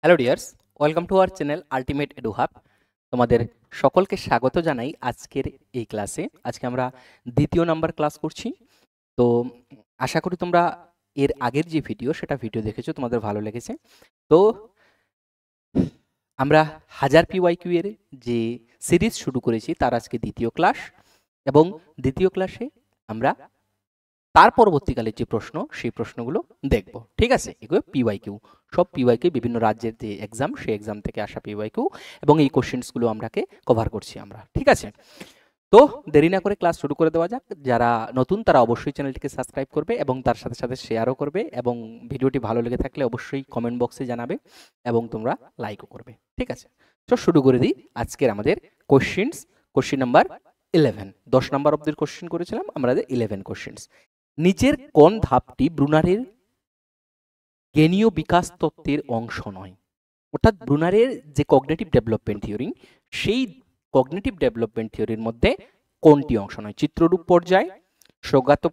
Hello dears, welcome to our channel ultimate edu hub. তোমাদের সকলকে স্বাগত জানাই আজকের এই ক্লাসে। আজকে আমরা দ্বিতীয় নাম্বার ক্লাস করছি। তো আশা করি তোমরা এর আগের যে ভিডিও দেখেছো, তোমাদের ভালো লেগেছে। তো আমরা 1000 পিওয়াইকিউ এর যে সিরিজ শুরু করেছি তার আজকে দ্বিতীয় ক্লাস, এবং দ্বিতীয় ক্লাসে আমরা তার পরবর্তীকালে যে প্রশ্ন সেই প্রশ্নগুলো দেখব। ঠিক আছে, এগুলো পিওয়াইকিউ, সব পিওয়াইকিউ, বিভিন্ন রাজ্যের যে এক্সাম সেই এক্সাম থেকে আসা পিওয়াইকিউ, এবং এই কোশ্চেন্সগুলো আমরাকে কভার করছি আমরা। ঠিক আছে, তো দেরি না করে ক্লাস শুরু করে দেওয়া যাক। যারা নতুন তারা অবশ্যই চ্যানেলটিকে সাবস্ক্রাইব করবে এবং তার সাথে সাথে শেয়ারও করবে, এবং ভিডিওটি ভালো লেগে থাকলে অবশ্যই কমেন্ট বক্সে জানাবে এবং তোমরা লাইকও করবে। ঠিক আছে, তো শুরু করে দিই আজকের আমাদের কোশ্চেন নাম্বার 11। 10 নাম্বার অব্দির কোশ্চেন করেছিলাম, আমাদের 11 কোশ্চেন্স। নিচের কোন ধাপটি ব্রুনারের জ্ঞানীয় বিকাশ তত্ত্বের অংশ নয়? অর্থাৎ ব্রুনারের যে কগনিটিভ ডেভেলপমেন্ট থিওরি, সেই কগনিটিভ ডেভেলপমেন্ট থিওরির মধ্যে কোনটি অংশ নয়? চিত্ররূপ পর্যায়, স্বজ্ঞাত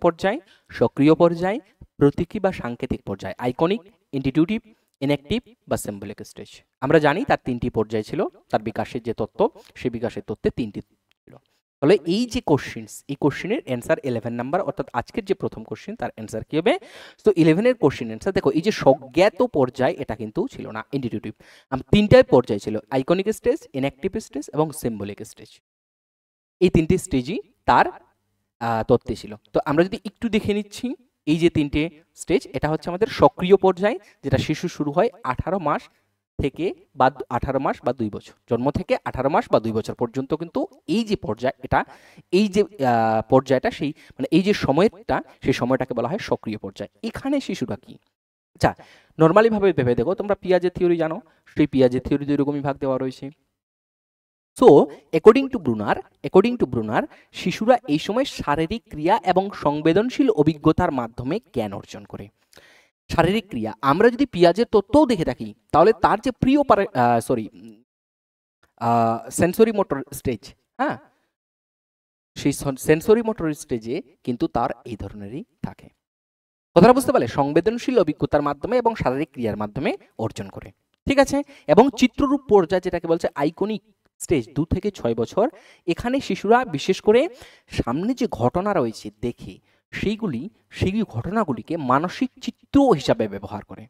পর্যায়, সক্রিয় পর্যায়, প্রতীকী বা সাংকেতিক পর্যায়, আইকনিক, ইন্টিটিউটিভ, ইনঅ্যাক্টিভ বা সিম্বলিক স্টেজ। আমরা জানি তার তিনটি পর্যায় ছিল, তার বিকাশের যে তত্ত্ব, সেই বিকাশের তত্ত্বে তিনটি ছিল। তাহলে এই যে এই কোশ্চেনের অ্যান্সার 11 নাম্বার, অর্থাৎ আজকের যে প্রথম কোশ্চেন তার অ্যান্সার কি হবে? তো 11 এর কোশ্চেন অ্যান্সার দেখো, এই যে স্বজ্ঞাত পর্যায় এটা কিন্তু ছিল না, ইন্টিটিউটিভ। তিনটাই পর্যায় ছিল, আইকনিক স্টেজ, ইনঅ্যাক্টিভ স্টেজ এবং সিম্বলিক স্টেজ। এই তিনটি স্টেজই তার তত্ত্বে ছিল। তো আমরা যদি একটু দেখে নিচ্ছি, এই যে তিনটে স্টেজ, এটা হচ্ছে আমাদের সক্রিয় পর্যায়, যেটা শিশু শুরু হয় 18 মাস থেকে বা 18 মাস বা 2 বছর, জন্ম থেকে 18 মাস বা 2 বছর পর্যন্ত কিন্তু এই যে পর্যায়, এটা এই যে পর্যায়টা, সেই মানে এই যে সময়টা, সেই সময়টাকে বলা হয় সক্রিয় পর্যায়। এখানে শিশুরা কি, আচ্ছা নর্মালি ভাবে ভেবে দেখো, তোমরা পিয়াজের থিওরি জানো, সেই পিয়াজের থিওরি এরকমই ভাগ দেওয়া রয়েছে। সো অ্যাকর্ডিং টু ব্রুনার, শিশুরা এই সময় শারীরিক ক্রিয়া এবং সংবেদনশীল অভিজ্ঞতার মাধ্যমে জ্ঞান অর্জন করে। শারীরিক ক্রিয়া, আমরা যদি পিয়াজের তত্ত্বও দেখে থাকি, তাহলে তার যে সেন্সরি মোটর স্টেজ, হ্যাঁ, সেই সেন্সরি মোটর স্টেজে কিন্তু তার এই ধরনেরই থাকে। কথাটা বুঝতে পারলে? সংবেদনশীল অভিজ্ঞতার মাধ্যমে এবং শারীরিক ক্রিয়ার মাধ্যমে অর্জন করে। ঠিক আছে, এবং চিত্ররূপ পর্যায়, যেটাকে বলছে আইকনিক স্টেজ, 2 থেকে 6 বছর, এখানে শিশুরা বিশেষ করে সামনে যে ঘটনা রয়েছে দেখে সেই ঘটনাগুলিকে মানসিক চিত্র হিসাবে ব্যবহার করে,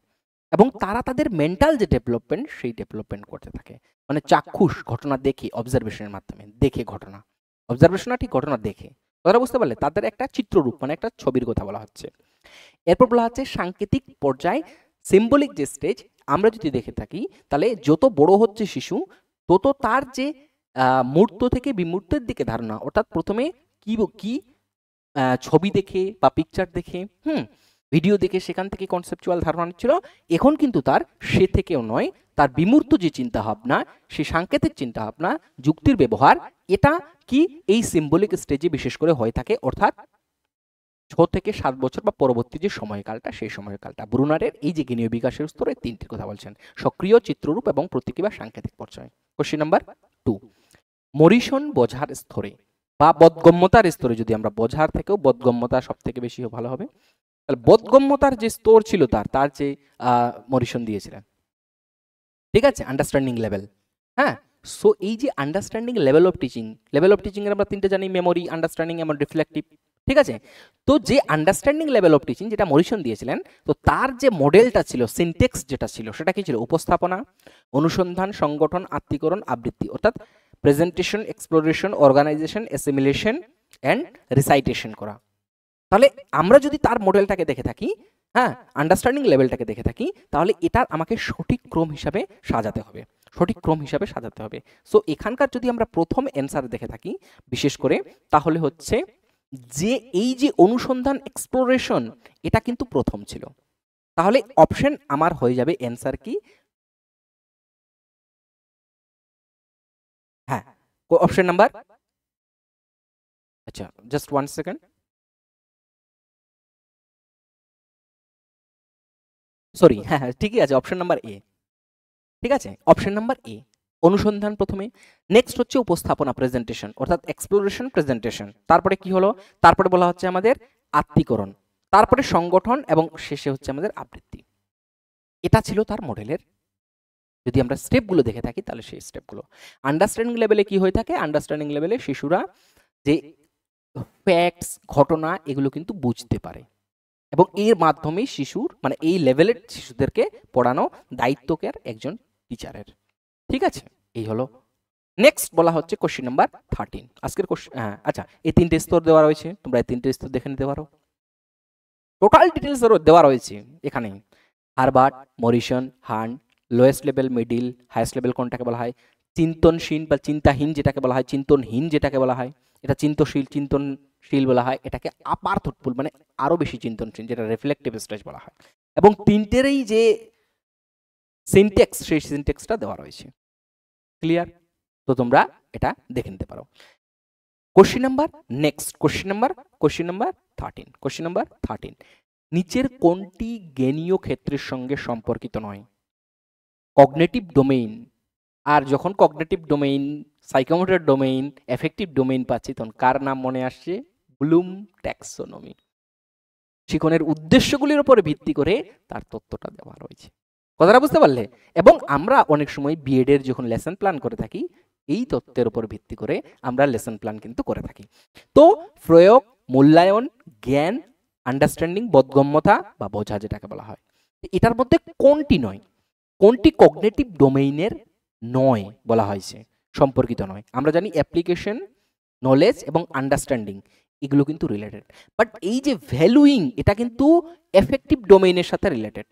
এবং তারা তাদের মেন্টাল যে ডেভেলপমেন্ট, সেই ডেভেলপমেন্ট করতে থাকে। মানে চাক্ষুষ ঘটনা দেখে, অবজারভেশনের মাধ্যমে দেখে, ঘটনা দেখে। কথাটা বুঝতে পারলে? তাদের একটা চিত্ররূপ, মানে একটা ছবির কথা বলা হচ্ছে। এরপর বলা হচ্ছে সাংকেতিক পর্যায়, সিম্বলিক যে স্টেজ, আমরা যদি দেখে থাকি তাহলে যত বড় হচ্ছে শিশু, তত তার যে মূর্ত থেকে বিমূর্তের দিকে ধারণা, অর্থাৎ প্রথমে কি ছবি দেখে বা পিকচার দেখে, ভিডিও দেখে, সেখান থেকে কনসেপচুয়াল ধারণা ছিল। এখন কিন্তু তার সে থেকেও নয়, তার বিমূর্ত যে চিন্তা ভাবনা, সে সাংকেতিক চিন্তা ভাবনা, যুক্তির ব্যবহার, এটা কি এই সিম্বলিক স্টেজে বিশেষ করে হয়ে থাকে, অর্থাৎ 6 থেকে 7 বছর বা পরবর্তী যে সময়কালটা, সেই সময়কালটা। ব্রুনারের এই যে জ্ঞানীয় বিকাশের স্তরে তিনটির কথা বলছেন, সক্রিয়, চিত্ররূপ এবং প্রতীকী বা সাংকেতিক পর্যায়। কোশ্চেন নাম্বার 2, মরিসন বোঝার স্তরে বা বোধগম্যতার স্তরে, যদি আমরা বোঝার থেকেও বোধগম্যতা সব থেকে বেশি ভালো হবে, তাহলে বোধগম্যতার যে স্তর ছিল তার যে মরিসন দিয়েছিলেন, ঠিক আছে, আন্ডারস্ট্যান্ডিং লেভেল। হ্যাঁ, সো এই যে আন্ডারস্ট্যান্ডিং লেভেল অফ টিচিং এর আমরা তিনটে জানি, মেমোরি, আন্ডারস্ট্যান্ডিং এবং রিফ্লেক্টিভ। ঠিক আছে, তো যে আন্ডারস্ট্যান্ডিং লেভেল অফ টিচিং যেটা মরিসন দিয়েছিলেন, তো তার যে মডেলটা ছিল, সিনটেক্স যেটা ছিল, সেটা কি ছিল? উপস্থাপনা, অনুসন্ধান, সংগঠন, আত্মীকরণ, আবৃত্তি, অর্থাৎ presentation, exploration, organisation, assimilation and recitation করা। তাহলে আমরা যদি তার মডেলটাকে দেখে থাকি, হ্যাঁ, আন্ডারস্ট্যান্ডিং লেভেলটাকে দেখে থাকি, তাহলে এটা আমাকে সঠিক ক্রম হিসাবে সাজাতে হবে। সো এখানকার যদি আমরা প্রথম অ্যান্সার দেখে থাকি বিশেষ করে, তাহলে হচ্ছে যে এই যে অনুসন্ধান, এক্সপ্লোরেশন, এটা কিন্তু প্রথম ছিল। তাহলে অপশন আমার হয়ে যাবে অ্যান্সার কি? হ্যাঁ, অপশন নাম্বার, আচ্ছা জাস্ট 1 সেকেন্ড, সরি, হ্যাঁ হ্যাঁ ঠিকই আছে, অপশন নাম্বার এ। ঠিক আছে, অপশন নাম্বার এ, অনুসন্ধান প্রথমে, নেক্সট হচ্ছে উপস্থাপনা, প্রেজেন্টেশন, অর্থাৎ এক্সপ্লোরেশন, প্রেজেন্টেশন, তারপরে কি হলো, তারপরে বলা হচ্ছে আমাদের আত্মীকরণ, তারপরে সংগঠন, এবং শেষে হচ্ছে আমাদের আবৃত্তি। এটা ছিল তার মডেলের, যদি আমরা স্টেপগুলো দেখে থাকি তাহলে সেই স্টেপগুলো। আন্ডারস্ট্যান্ডিং লেভেলে কি হয়ে থাকে? আন্ডারস্ট্যান্ডিং লেভেলে শিশুরা যে ফ্যাক্টস, ঘটনা এগুলো কিন্তু বুঝতে পারে, এবং এর মাধ্যমেই শিশুর মানে এই লেভেলের শিশুদেরকে পড়ানো দায়িত্বকের একজন টিচারের। ঠিক আছে, এই হলো। নেক্সট বলা হচ্ছে কোশ্চেন নাম্বার 13। আজকের কোশ্চেন, আচ্ছা, এই তিনটে স্তর দেওয়া রয়েছে, তোমরা এই তিনটে স্তর দেখে নিতে পারো। টোটাল ডিটেলস দেওয়া রয়েছে এখানে। Herbert, Morrison, hunt, lowest level, middle, highest level কোনটাকে বলা হয়, চিন্তনশীল বা চিন্তাহীন যেটাকে বলা হয়, চিন্তনহীন যেটাকে বলা হয়, এটা চিন্তনশীল বলা হয়, এটাকে আপার থটফুল মানে আরো বেশি চিন্তনশীল, যেটা রিফ্লেক্টিভ স্টেজ বলা হয়। এবং তিনটেরই যে সিনট্যাক্স, সেই সিনট্যাক্সটা দেওয়া রয়েছে। ক্লিয়ার? তো তোমরা এটা দেখে নিতে পারো। Question number 13। নিচের কোনটি জ্ঞানীয় ক্ষেত্রের সঙ্গে সম্পর্কিত নয়? কগনিটিভ ডোমেইন, আর যখন cognitive domain, psychomotor domain, effective domain পাচ্ছি তখন কার নাম মনে আসছে? Bloom taxonomy. শিক্ষণের উদ্দেশ্যগুলির উপরে ভিত্তি করে তার তত্ত্বটা দেওয়া রয়েছে। কথাটা বুঝতে পারলে? এবং আমরা অনেক সময় বিএড এর যখন লেসন প্ল্যান করে থাকি, এই তত্ত্বের উপর ভিত্তি করে আমরা লেসন প্ল্যান কিন্তু করে থাকি। তো প্রয়োগ, মূল্যায়ন, জ্ঞান, আন্ডারস্ট্যান্ডিং, বোধগম্যতা বা বোঝা যেটাকে বলা হয়, এটার মধ্যে কোনটি নয়, কোনটি কগনিটিভ ডোমেইনের নয় বলা হয়েছে, সম্পর্কিত নয়? আমরা জানি অ্যাপ্লিকেশন, নলেজ এবং আন্ডারস্ট্যান্ডিং এগুলো কিন্তু রিলেটেড, বাট এই যে ভ্যালুইং এটা কিন্তু এফেক্টিভ ডোমেইনের সাথে রিলেটেড।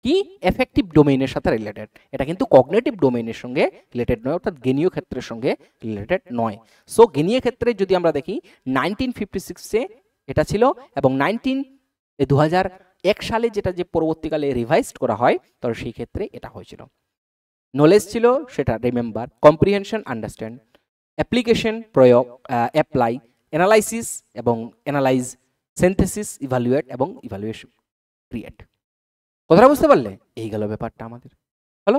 কি? এফেক্টিভ ডোমেইনের সাথে রিলেটেড, এটা কিন্তু কগনিটিভ ডোমেইনের সঙ্গে রিলেটেড নয়, অর্থাৎ জ্ঞানীয় ক্ষেত্রের সঙ্গে রিলেটেড নয়। সো জ্ঞানীয় ক্ষেত্রে যদি আমরা দেখি 1956-এ এটা ছিল, এবং 2001 সালে যেটা যে পরবর্তীকালে রিভাইজড করা হয়, তো সেই ক্ষেত্রে এটা হয়েছিল। নলেজ ছিল সেটা রিমেম্বার, কম্প্রিহেনশন আন্ডারস্ট্যান্ড, অ্যাপ্লিকেশন প্রয়োগ, অ্যাপ্লাই, অ্যানালাইসিস এবং অ্যানালাইজ, সিনথেসিস ইভালুয়েট এবং ইভালুয়েশন ক্রিয়েট। কথাটা বুঝতে পারলে? এই গেল ব্যাপারটা আমাদের। হলো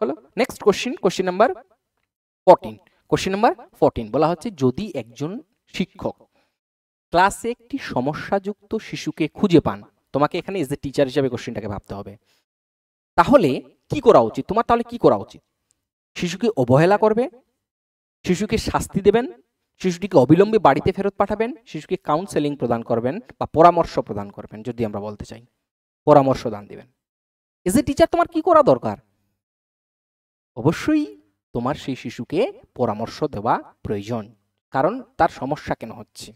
হলো নেক্সট কোশ্চেন নাম্বার 14 বলা হচ্ছে, যদি একজন শিক্ষক ক্লাসে একটি সমস্যাযুক্ত শিশুকে খুঁজে পান, তোমাকে এখানে এজ এ টিচার হিসেবে কোশ্চেনটাকে ভাবতে হবে, তাহলে কি করা উচিত? তোমার তাহলে কি করা উচিত? শিশুকে অবহেলা করবে, শিশুকে শাস্তি দেবেন, শিশুটিকে অবিলম্বে বাড়িতে ফেরত পাঠাবেন, শিশুকে কাউন্সেলিং প্রদান করবেন বা পরামর্শ প্রদান করবেন, যদি আমরা বলতে চাই পরামর্শ দান দিবেন। এজ এ টিচার তোমার কি করা দরকার? অবশ্যই তোমার সেই শিশুকে পরামর্শ দেওয়া প্রয়োজন, কারণ তার সমস্যা কেন হচ্ছে।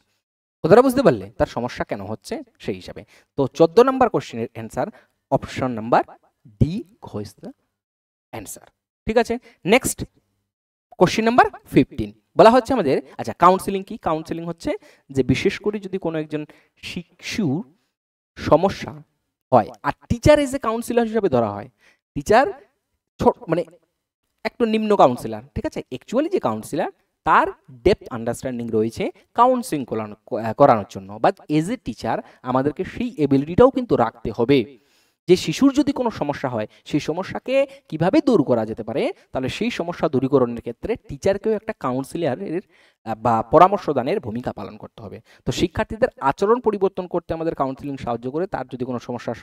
কথাটা বুঝতে পারলে? তার সমস্যা কেন হচ্ছে সেই হিসাবে। তো 14 নম্বর কোশ্চেনের answer option number D is the answer. ঠিক আছে, নেক্সট কোশ্চেন নাম্বার 15 বলা হচ্ছে আমাদের, আচ্ছা কাউন্সেলিং কি? কাউন্সেলিং হচ্ছে যে বিশেষ করে যদি কোনো একজন শিশুর সমস্যা হয়, আর টিচার এজ এ কাউন্সিলর হিসেবে ধরা হয়, টিচার মানে একটু নিম্ন কাউন্সিলর, ঠিক আছে, অ্যাকচুয়ালি যে কাউন্সিলর তার ডেপথ আন্ডারস্ট্যান্ডিং রয়েছে কাউন্সিলিং করানোর জন্য, বাট এজ এ টিচার আমাদেরকে সেই এবিলিটিটাও কিন্তু রাখতে হবে যে শিশুর যদি কোনো সমস্যা হয় সেই সমস্যাকে কিভাবে দূর করা যেতে পারে, তাহলে সেই সমস্যা দূরীকরণের ক্ষেত্রে টিচারকেও একটা কাউন্সিলরের বা পরামর্শদানের ভূমিকা পালন করতে হবে। তো শিক্ষার্থীদের আচরণ পরিবর্তন করতে আমাদের কাউন্সিলিং সাহায্য করে, তার যদি কোনো সমস্যা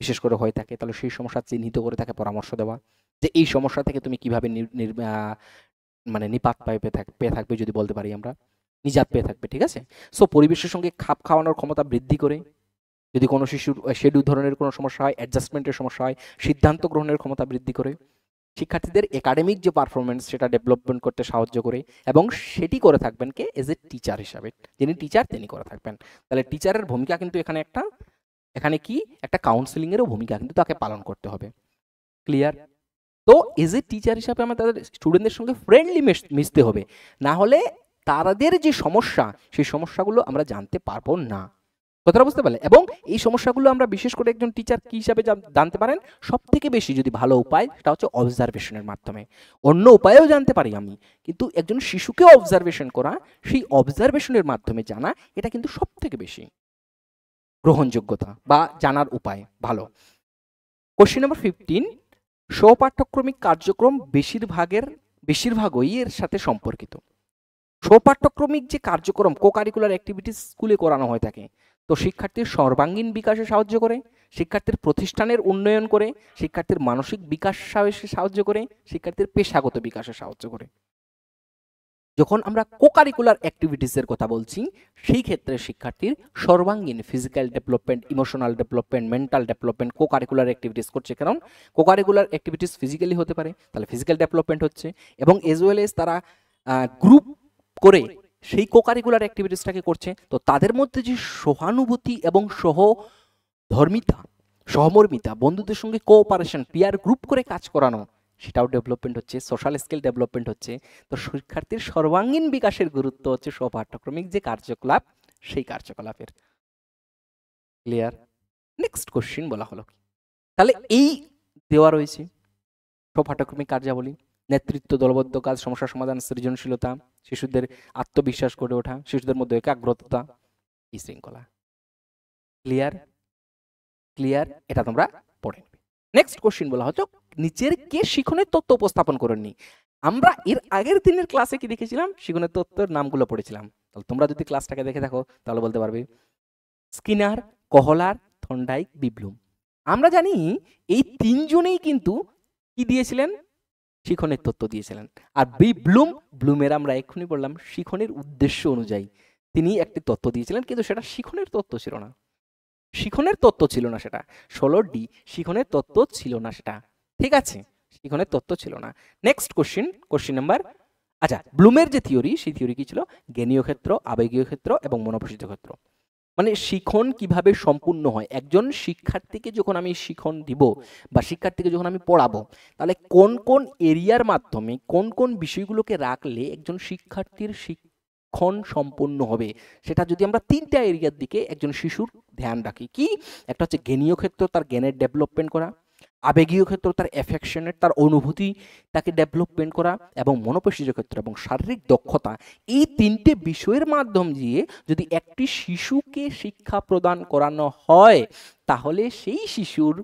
বিশেষ করে হয়ে থাকে তাহলে সেই সমস্যা চিহ্নিত করে তাকে পরামর্শ দেওয়া, যে এই সমস্যা থেকে তুমি কিভাবে মানে নিপাত পেয়ে থাকবে, যদি বলতে পারি আমরা নিজাত পেয়ে থাকবে। ঠিক আছে, সো পরিবেশের সঙ্গে খাপ খাওয়ানোর ক্ষমতা বৃদ্ধি করে, যদি কোনো শিশুর শেডিউল ধরনের কোনো সমস্যা হয়, অ্যাডজাস্টমেন্টের সমস্যা হয়, সিদ্ধান্ত গ্রহণের ক্ষমতা বৃদ্ধি করে, শিক্ষার্থীদের একাডেমিক যে পারফরমেন্স সেটা ডেভেলপমেন্ট করতে সাহায্য করে, এবং সেটি করে থাকবেন কে? এজ এ টিচার হিসাবে, যিনি টিচার তিনি করে থাকবেন। তাহলে টিচারের ভূমিকা কিন্তু এখানে কি একটা কাউন্সিলিং এরও ভূমিকা কিন্তু তাকে পালন করতে হবে। ক্লিয়ার? তো এজ এ টিচার হিসাবে আমরা তাদের স্টুডেন্টদের সঙ্গে ফ্রেন্ডলি মিশতে হবে, না হলে তাদের যে সমস্যা সেই সমস্যাগুলো আমরা জানতে পারবো না। কথাটা বুঝতে পারলে? এবং এই সমস্যাগুলো আমরা বিশেষ করে একজন টিচার কি হিসাবে জানতে পারেন? সব থেকে বেশি যদি ভালো উপায় সেটা হচ্ছে অবজারভেশনের মাধ্যমে। অন্য উপায়েও জানতে পারি আমি, কিন্তু একজন শিশুকে অবজারভেশন করা, সেই অবজারভেশনের মাধ্যমে জানা, এটা কিন্তু সব থেকে বেশি গ্রহণযোগ্যতা বা জানার উপায় ভালো। কোশ্চেন নাম্বার 15, স্বপাঠ্যক্রমিক কার্যক্রম বেশিরভাগই এর সাথে সম্পর্কিত। স্বপাঠ্যক্রমিক যে কার্যক্রম, কো কারিকুলার অ্যাক্টিভিটিস স্কুলে করানো হয়ে থাকে, তো শিক্ষার্থীর সর্বাঙ্গীন বিকাশে সাহায্য করে, শিক্ষার্থীর প্রতিষ্ঠানের উন্নয়ন করে, শিক্ষার্থীর মানসিক বিকাশ সাহায্য করে, শিক্ষার্থীর পেশাগত বিকাশে সাহায্য করে। যখন আমরা কোকারিকুলার অ্যাক্টিভিটিসের কথা বলছি সেই ক্ষেত্রে শিক্ষার্থীর সর্বাঙ্গীন physical development, emotional development, mental development cocurricular activities করছে। কারণ কোকারিকুলার অ্যাক্টিভিটিস ফিজিক্যালি হতে পারে, তাহলে ফিজিক্যাল ডেভেলপমেন্ট হচ্ছে, এবং এজ ওয়েল এজ তারা গ্রুপ করে সেই কোকারিকুলার অ্যাক্টিভিটিসটাকে করছে। তো তাদের মধ্যে যে সহানুভূতি এবং সহধর্মিতা, সহমর্মিতা, বন্ধুদের সঙ্গে কোঅপারেশন, পিয়ার গ্রুপ করে কাজ করানো, সেটাও ডেভেলপমেন্ট হচ্ছে, সোশ্যাল স্কিল ডেভেলপমেন্ট হচ্ছে। তো শিক্ষার্থীর সর্বাঙ্গীন বিকাশের গুরুত্ব হচ্ছে সহপাঠ্যক্রমিক যে কার্যকলাপ সেই কার্যকলাপের। ক্লিয়ার? নেক্সট কোশ্চিন বলা হলো কি, তাহলে এই দেওয়া রয়েছে সহপাঠ্যক্রমিক কার্যাবলী: নেতৃত্ব, দলবদ্ধ কাজ, সমস্যা সমাধান, সৃজনশীলতা, শিশুদের আত্মবিশ্বাস গড়ে ওঠা, শিশুদের মধ্যে একাগ্রতা, এই শৃঙ্খলা। ক্লিয়ার? ক্লিয়ার? এটা তোমরা পড়ে নেবে। নেক্সট কোশ্চিন বলা হচ্ছে নিচের কে শিখনের তত্ত্ব উপস্থাপন করেননি। আমরা এর আগের দিনের ক্লাসে কি দেখেছিলাম? শিখনের তত্ত্বের নামগুলো পড়েছিলাম। তাহলে তোমরা যদি ক্লাসটাকে দেখে থাকো তাহলে বলতে পারবে স্কিনার, কহলার, থর্নডাইক, বিব্লুম। আমরা জানি এই তিনজনেই কিন্তু কি দিয়েছিলেন? শিখনের তত্ত্ব দিয়েছিলেন। আর ব্লুমের আমরা এক্ষুনি বললাম শিখনের উদ্দেশ্য অনুযায়ী তিনি একটি তত্ত্ব দিয়েছিলেন, কিন্তু সেটা শিখনের তত্ত্ব ছিল না। শিখনের তত্ত্ব ছিল না সেটা। 16D শিখনের তত্ত্ব ছিল না সেটা। ঠিক আছে, শিখনের তত্ত্ব ছিল না। নেক্সট কোশ্চিন নাম্বার, আচ্ছা, ব্লুমের যে থিওরি, সেই থিওরি কি ছিল? জ্ঞানীয় ক্ষেত্র, আবেগীয় ক্ষেত্র এবং মনোপ্রসিত ক্ষেত্র। মানে শিখন কিভাবে সম্পূর্ণ হয়। একজন শিক্ষার্থীকে যখন আমি শিখন দিব বা শিক্ষার্থীকে যখন আমি পড়াবো, তাহলে কোন কোন এরিয়ার মাধ্যমে কোন কোন বিষয়গুলোকে রাখলে একজন শিক্ষার্থীর শিক্ষণ সম্পূর্ণ হবে, সেটা যদি আমরা তিনটা এরিয়ার দিকে একজন শিশুর ধ্যান রাখি। কি? একটা হচ্ছে জ্ঞানীয় ক্ষেত্র, তার জ্ঞানের ডেভেলপমেন্ট করা; আবেগীয় ক্ষেত্র, তার অ্যাফেকশনের, তার অনুভূতি তাকে ডেভেলপমেন্ট করা; এবং মনোপ্রসিত ক্ষেত্র এবং শারীরিক দক্ষতা। এই তিনটে বিষয়ের মাধ্যম দিয়ে যদি একটি শিশুকে শিক্ষা প্রদান করানো হয়, তাহলে সেই শিশুর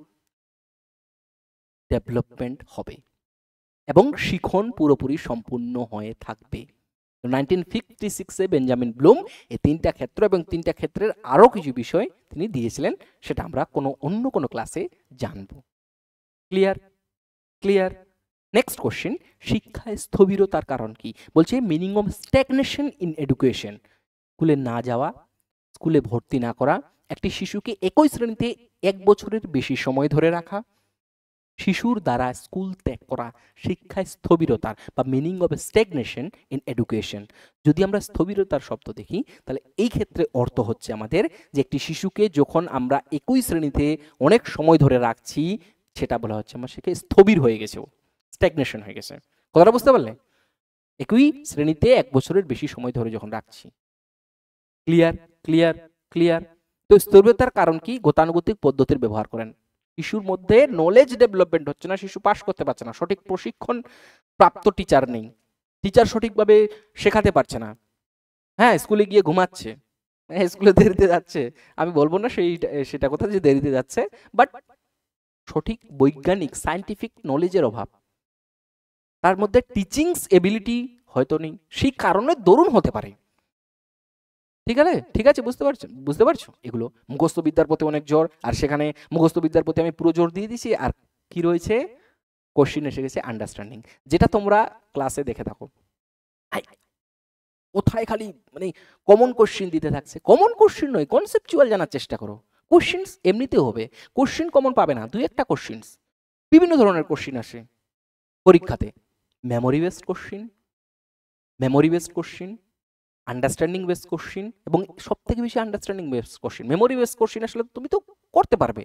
ডেভেলপমেন্ট হবে এবং শিখন পুরোপুরি সম্পূর্ণ হয়ে থাকবে। 1956-এ বেঞ্জামিন ব্লুম এই তিনটা ক্ষেত্র এবং তিনটা ক্ষেত্রের আরো কিছু বিষয় তিনি দিয়েছিলেন, সেটা আমরা অন্য কোনো ক্লাসে জানবো। ক্লিয়ার? ক্লিয়ার? নেক্সট কোশ্চেন, শিক্ষায় স্থবিরতার কারণ কি? বলছে meaning of stagnation in education. স্কুলে না যাওয়া, স্কুলে ভর্তি না করা, একটি শিশুকে একই শ্রেণীতে 1 বছরের বেশি সময় ধরে রাখা, শিশুর দ্বারা স্কুল ত্যাগ করা, শিক্ষায় স্থবিরতার বা meaning of stagnation in education. যদি আমরা স্থবিরতার শব্দ দেখি, তাহলে এই ক্ষেত্রে অর্থ হচ্ছে আমাদের যে একটি শিশুকে যখন আমরা একই শ্রেণীতে অনেক সময় ধরে রাখছি, সেটা বলা হচ্ছে আমার শিখে স্থবির হয়ে গেছে, স্ট্যাগনেশন হয়ে গেছে। কথাটা বুঝতে পারলে? একই শ্রেণীতে 1 বছরের বেশি সময় ধরে যখন রাখছি। ক্লিয়ার? ক্লিয়ার? ক্লিয়ার? তো স্থবিরতার কারণ কি? গতানুগতিক পদ্ধতির ব্যবহার করেন। শিশুর মধ্যে নলেজ ডেভেলপমেন্ট হচ্ছে না, শিশু পাস করতে পারছে না, সঠিক প্রশিক্ষণ প্রাপ্ত টিচার নেই, টিচার সঠিকভাবে শেখাতে পারছে না। হ্যাঁ, স্কুলে গিয়ে ঘুমাচ্ছে, হ্যাঁ স্কুলে দেরিতে যাচ্ছে, আমি বলবো না সেটা কথা যে দেরিতে যাচ্ছে, বাট সঠিক বৈজ্ঞানিক সায়েন্টিফিক নলেজের অভাব, তার মধ্যে টিচিংস এবিলিটি হয়তো নেই, সেই কারণে দরুন হতে পারে। ঠিক আছে, ঠিক আছে, বুঝতে পারছো? এগুলো মুখস্থ বিদ্যার প্রতি অনেক জোর, আর সেখানে মুখস্থ বিদ্যার প্রতি আমি পুরো জোর দিয়ে দিছি, আর কি রয়েছে? কোশ্চিন এসে গেছে আন্ডারস্ট্যান্ডিং, যেটা তোমরা ক্লাসে দেখে থাকো। কোথায় খালি মানে কমন কোশ্চিন দিতে থাকছে। কমন কোশ্চিন নয়, কনসেপচুয়াল জানার চেষ্টা করো। কোশ্চিন এমনিতেও হবে, কোশ্চিন কমন পাবে না, 2-1টা কোশ্চিন, বিভিন্ন ধরনের কোশ্চিন আসে পরীক্ষাতে। Memory based question, understanding based question, এবং সব থেকে বেশি understanding based question. Memory based question আসলে তুমি তো করতে পারবে,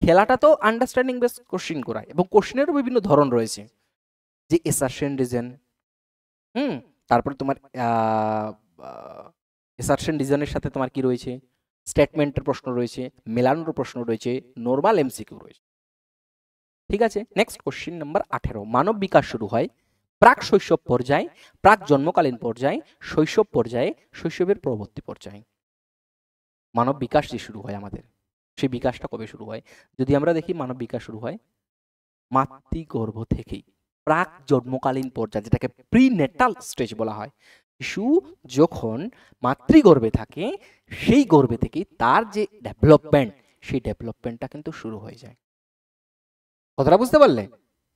খেলাটা তো আন্ডারস্ট্যান্ডিং বেসড কোশ্চিন করায়, এবং কোশ্চিনেরও বিভিন্ন ধরন রয়েছে, যে এসারশন রিজন, তারপরে তোমার এসারশন রিজনের সাথে তোমার কি রয়েছে? স্টেটমেন্টের প্রশ্ন রয়েছে, মেলানোর প্রশ্ন রয়েছে, নরমাল এমসিকিউ রয়েছে। ঠিক আছে, নেক্সট কোশ্চিন নাম্বার 18। মানব বিকাশ শুরু হয় প্রাক শৈশব পর্যায়ে, প্রাক জন্মকালীন পর্যায়ে, শৈশব পর্যায়ে, শৈশবের পরবর্তী পর্যায়ে। মানব বিকাশ যে শুরু হয় আমাদের, সেই বিকাশটা কবে শুরু হয়? যদি আমরা দেখি, মানব বিকাশ শুরু হয় মাতৃগর্ভ থেকেই, প্রাক জন্মকালীন পর্যায়ে, যেটাকে প্রিনেটাল স্টেজ বলা হয়। শিশু যখন মাতৃগর্ভে থাকে, সেই গর্ভে থেকেই তার যে ডেভেলপমেন্ট, সেই ডেভেলপমেন্টটা কিন্তু শুরু হয়ে যায়। কথাটা বুঝতে পারলে?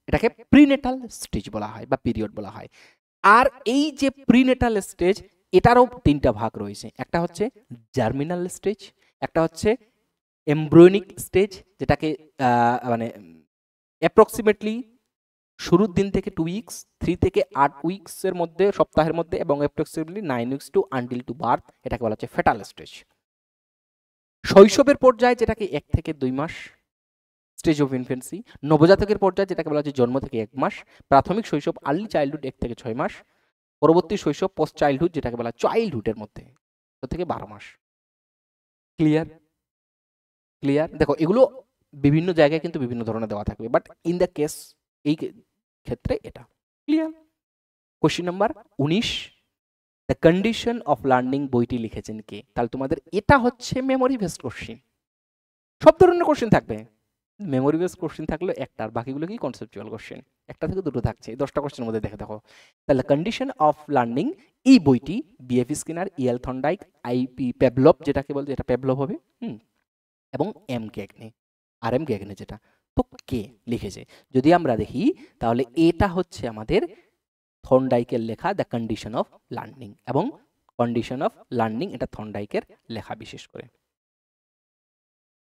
এটাকে প্রিনেটাল স্টেজ বলা হয় বা পিরিয়ড বলা হয়। আর এই যে প্রিনেটাল স্টেজ, এটারও তিনটা ভাগ রয়েছে। একটা হচ্ছে জার্মিনাল স্টেজ, একটা হচ্ছে এমব্রিয়নিক স্টেজ, যেটাকে মানে অ্যাপ্রক্সিমেটলি শুরুর দিন থেকে 2 উইকস, 3 থেকে 8 উইকসের মধ্যে, সপ্তাহের মধ্যে, এবং approximately 9 weeks to until to birth, এটাকে বলা হচ্ছে ফেটাল স্টেজ। শৈশবের পর্যায়ে, যেটাকে 1 থেকে 2 মাস, স্টেজ অফ ইনফেন্সি। নবজাতকের পর্যায়ে, যেটাকে বলা হচ্ছে জন্ম থেকে 1 মাস। প্রাথমিক শৈশব, আর্লি চাইল্ডহুড, 1 থেকে 6 মাস। পরবর্তী শৈশব, পোস্ট চাইল্ডহুড, যেটাকে বলা চাইল্ডহুডের মধ্যে 6 থেকে 12 মাস। ক্লিয়ার? ক্লিয়ার? দেখো, এগুলো বিভিন্ন জায়গায় কিন্তু বিভিন্ন ধরনের দেওয়া থাকবে, বাট ইন দ্য কেস, এই ক্ষেত্রে এটা clear. Question number 19, the condition of learning বইটি লিখেছেন কে? তাহলে তোমাদের এটা হচ্ছে মেমোরি বেসড কোশ্চেন। সব ধরনের কোশ্চেন থাকবে, মেমোরি বেসড কোশ্চেন থাকলে একটা, আর বাকিগুলো কি কনসেপচুয়াল কোশ্চেন। একটা থেকে দুটো থাকছে, 10টা কোশ্চেনের মধ্যে দেখে দেখো। তাহলে কন্ডিশন অফ লার্নিং, এই বইটি BF Skinner, El Thorndike, IP Pavlov, যেটাকে বলছে, এটা পেভলভ হবে, এবং এম গ্যাগনে, আর এম গ্যাগনে, যেটা তো কে লিখেছে যদি আমরা দেখি, তাহলে এটা হচ্ছে আমাদের থর্নডাইকের লেখা দ্য কন্ডিশন অফ লার্নিং, এবং কন্ডিশন অফ লার্নিং এটা থর্নডাইকের লেখা বিশেষ করে।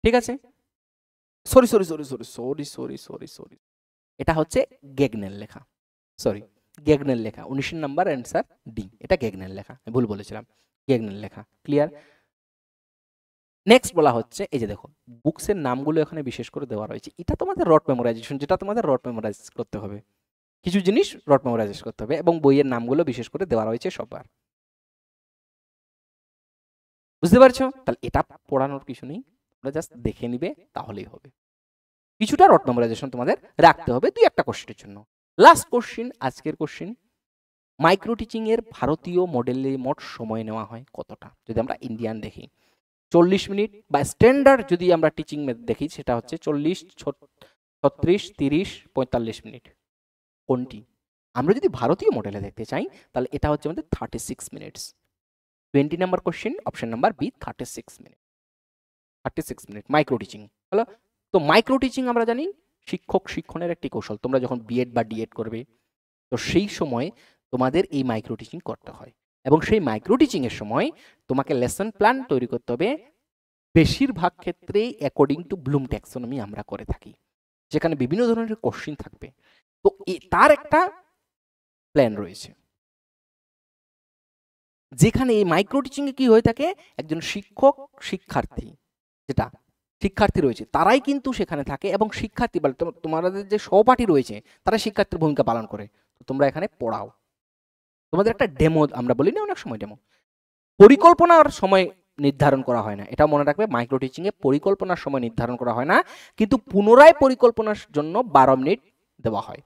ঠিক আছে, sorry sorry sorry sorry sorry sorry sorry sorry এটা হচ্ছে গ্যাগনের লেখা, সরি গ্যাগনের লেখা। 19 নাম্বার অ্যান্সার ডি, এটা গ্যাগনের লেখা, আমি ভুল বলেছিলাম, গ্যাগনের লেখা। ক্লিয়ার? নেক্সট বলা হচ্ছে, এই যে দেখো, বুকসের নামগুলো এখানে বিশেষ করে দেওয়া রয়েছে। এটা তোমাদের রট মেমোরাইজেশন, যেটা তোমাদের রট মেমোরাইজ করতে হবে, কিছু জিনিস রট মেমোরাইজ করতে হবে, এবং বইয়ের নামগুলো বিশেষ করে দেওয়া রয়েছে সবার। বুঝতে পারছো? তাহলে এটা পড়ানোর কিছু নেই, তোমরা জাস্ট দেখে নিবে তাহলেই হবে। কিছুটা রট মেমোরাইজেশন তোমাদের রাখতে হবে 2-1টা কোশ্চেনের জন্য। লাস্ট কোশ্চেন, আজকের কোশ্চেন, মাইক্রো টিচিং এর ভারতীয় মডেলে মোট সময় নেওয়া হয় কতটা? যদি আমরা ইন্ডিয়ান দেখি 40 মিনিট, বা স্ট্যান্ডার্ড যদি আমরা টিচিং দেখি, সেটা হচ্ছে 40, 36, 30, 45 মিনিট। কোনটি? আমরা যদি ভারতীয় মডেলে দেখতে চাই, তাহলে এটা হচ্ছে আমাদের 36 minutes. 20 number question, option number B, 36 minute. 36 minute micro teaching হলো। তো মাইক্রো টিচিং আমরা জানি শিক্ষক শিক্ষণের একটি কৌশল। তোমরা যখন বিএড বা ডিএড করবে, তো সেই সময় তোমাদের এই মাইক্রো টিচিং করতে হয়, এবং সেই মাইক্রো টিচিং এর সময় তোমাকে লেসন প্ল্যান তৈরি করতে হবে। বেশিরভাগ ক্ষেত্রেই অ্যাকর্ডিং টু ব্লুম ট্যাক্সোনমি আমরা করে থাকি, যেখানে বিভিন্ন ধরনের কোশ্চেন থাকবে। তো তার একটা প্ল্যান রয়েছে, যেখানে এই মাইক্রো টিচিং এ কি হয়ে থাকে, একজন শিক্ষক শিক্ষার্থী, যেটা শিক্ষার্থী রয়েছে তারাই কিন্তু সেখানে থাকে, এবং শিক্ষার্থী বলে তোমাদের যে সহপাঠী রয়েছে তারা শিক্ষার্থীর ভূমিকা পালন করে। তো তোমরা এখানে পড়াও, তোমাদের একটা ডেমো, আমরা বলি না অনেক সময় ডেমো, পরিকল্পনার সময় নির্ধারণ করা হয় না। এটা মনে রাখবে, মাইক্রো টিচিং এ পরিকল্পনার সময় নির্ধারণ করা হয় না, কিন্তু পুনরায় পরিকল্পনার জন্য 12 মিনিট দেওয়া হয়।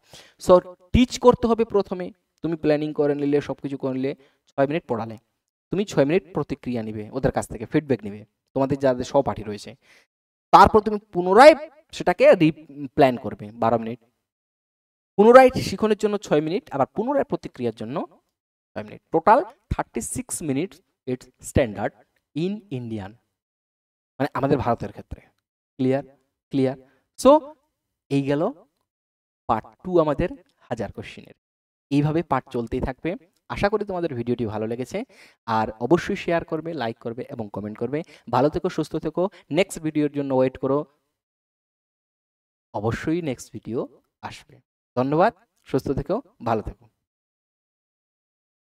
সো টিচ করতে হবে প্রথমে, তুমি প্ল্যানিং করে নিলে, সবকিছু করে নিলে, 6 মিনিট পড়ালে, তুমি 6 মিনিট প্রতিক্রিয়া নিবে, ওদের কাছ থেকে ফিডব্যাক নিবে, তোমাদের যাদের সহপাঠী রয়েছে। তারপর তুমি পুনরায় সেটাকে প্ল্যান করবে 12 মিনিট, পুনরায় শিখনের জন্য 6 মিনিট, আবার পুনরায় প্রতিক্রিয়ার জন্য 6 minute. Total 36 minute it's standard in Indian, মানে আমাদের ভারতের ক্ষেত্রে। ক্লিয়ার? ক্লিয়ার? সো এই গেল পার্ট 2 আমাদের 1000 কোশ্চেনের। এইভাবে পার্ট চলতেই থাকবে। আশা করি তোমাদের ভিডিওটি ভালো লেগেছে, আর অবশ্যই শেয়ার করবে, লাইক করবে এবং কমেন্ট করবে। ভালো থেকো, সুস্থ থেকো, নেক্সট ভিডিওর জন্য ওয়েট করো, অবশ্যই নেক্সট ভিডিও আসবে। ধন্যবাদ, সুস্থ থেকো, ভালো থেকো।